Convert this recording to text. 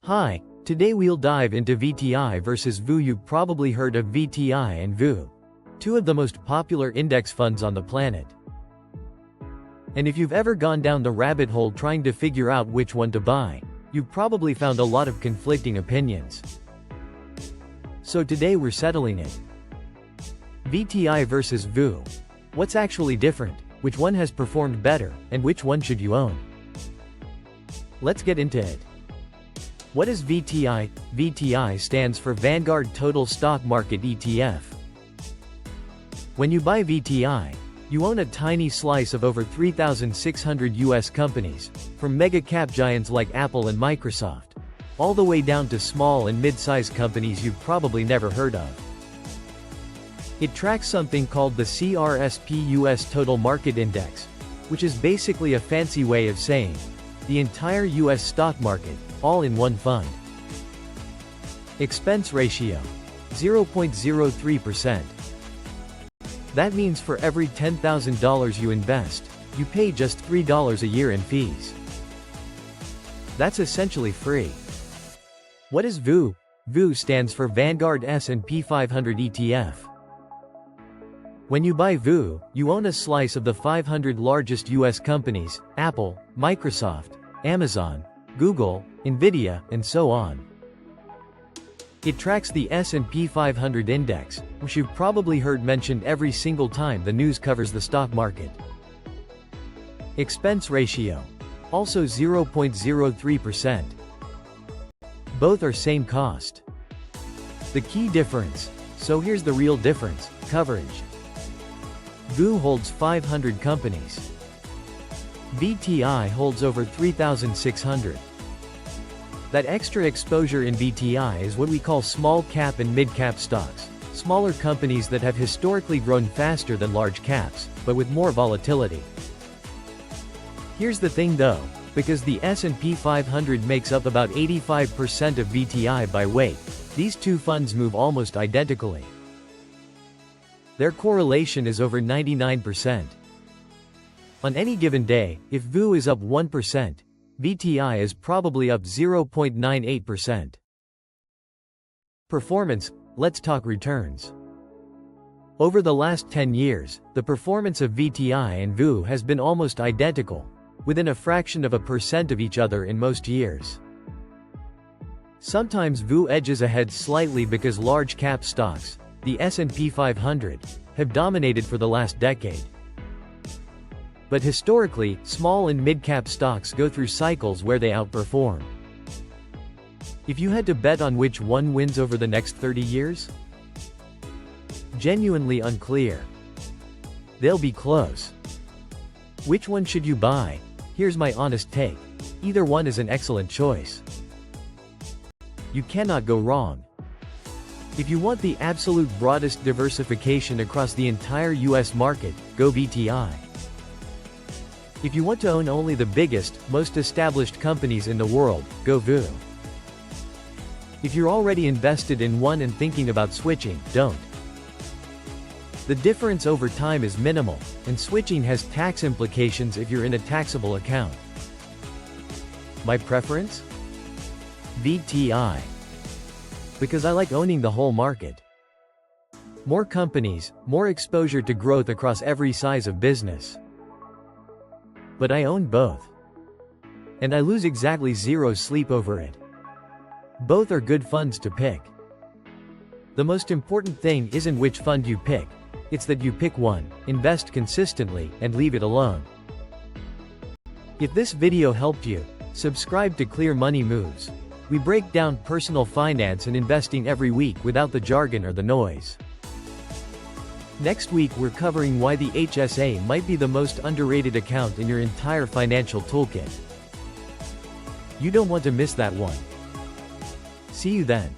Hi, today we'll dive into VTI versus VOO. You've probably heard of VTI and VOO, two of the most popular index funds on the planet. And if you've ever gone down the rabbit hole trying to figure out which one to buy, you've probably found a lot of conflicting opinions. So today we're settling it. VTI versus VOO. What's actually different, which one has performed better, and which one should you own? Let's get into it. What is VTI? VTI stands for Vanguard Total Stock Market ETF. When you buy VTI, you own a tiny slice of over 3,600 US companies, from mega-cap giants like Apple and Microsoft, all the way down to small and mid-sized companies you've probably never heard of. It tracks something called the CRSP US Total Market Index, which is basically a fancy way of saying the entire US stock market, all in one fund. Expense ratio: 0.03%. That means for every $10,000 you invest, you pay just $3 a year in fees. That's essentially free. What is VOO? VOO stands for Vanguard S&P 500 ETF. When you buy VOO, you own a slice of the 500 largest US companies: Apple, Microsoft, Amazon, Google, Nvidia, and so on. It tracks the S&P 500 index, which you've probably heard mentioned every single time the news covers the stock market. Expense ratio: also 0.03%. Both are same cost. The key difference. So here's the real difference: coverage. VOO holds 500 companies. VTI holds over 3,600. That extra exposure in VTI is what we call small cap and mid cap stocks, smaller companies that have historically grown faster than large caps, but with more volatility. Here's the thing though, because the S&P 500 makes up about 85% of VTI by weight, these two funds move almost identically. Their correlation is over 99%. On any given day, if VOO is up 1%, VTI is probably up 0.98%. Performance: let's talk returns. Over the last 10 years, the performance of VTI and VOO has been almost identical, within a fraction of a percent of each other in most years. Sometimes VOO edges ahead slightly because large cap stocks, the S&P 500, have dominated for the last decade. But historically, small and mid-cap stocks go through cycles where they outperform. If you had to bet on which one wins over the next 30 years? Genuinely unclear. They'll be close. Which one should you buy? Here's my honest take. Either one is an excellent choice. You cannot go wrong. If you want the absolute broadest diversification across the entire US market, go VTI. If you want to own only the biggest, most established companies in the world, go VOO. If you're already invested in one and thinking about switching, don't. The difference over time is minimal, and switching has tax implications if you're in a taxable account. My preference? VTI. Because I like owning the whole market. More companies, more exposure to growth across every size of business. But I own both. And I lose exactly zero sleep over it. Both are good funds to pick. The most important thing isn't which fund you pick, it's that you pick one, invest consistently, and leave it alone. If this video helped you, subscribe to Clear Money Moves. We break down personal finance and investing every week without the jargon or the noise. Next week we're covering why the HSA might be the most underrated account in your entire financial toolkit. You don't want to miss that one. See you then.